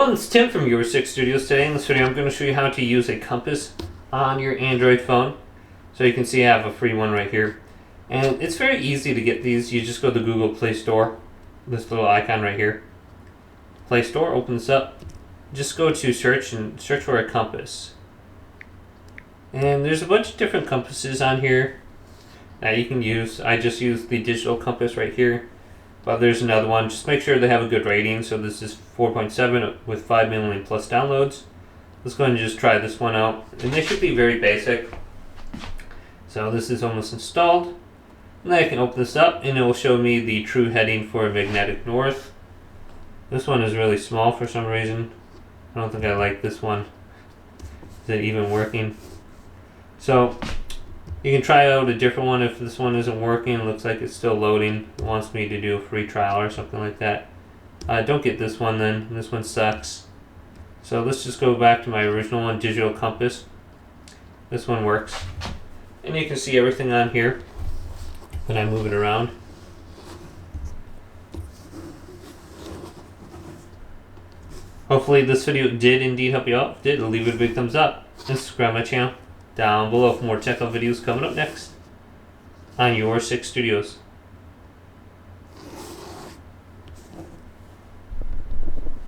Well, it's Tim from Your 6 Studios. Today in this video I'm going to show you how to use a compass on your Android phone. So you can see I have a free one right here. And it's very easy to get these. You just go to the Google Play Store, this little icon right here. Play Store, open this up. Just go to search and search for a compass. And there's a bunch of different compasses on here that you can use. I just use the digital compass right here. But there's another one. Just make sure they have a good rating. So this is 4.7 with 5 million plus downloads. Let's go ahead and just try this one out. And they should be very basic. So this is almost installed. And then I can open this up and it will show me the true heading for magnetic north. This one is really small for some reason. I don't think I like this one. Is it even working? So you can try out a different one if this one isn't working. It looks like it's still loading. It wants me to do a free trial or something like that. Don't get this one then. This one sucks. So let's just go back to my original one, digital compass. This one works. And you can see everything on here when I move it around. Hopefully this video did indeed help you out. If it did, leave it a big thumbs up. And subscribe to my channel down below for more technical videos coming up next on Your 6 Studios.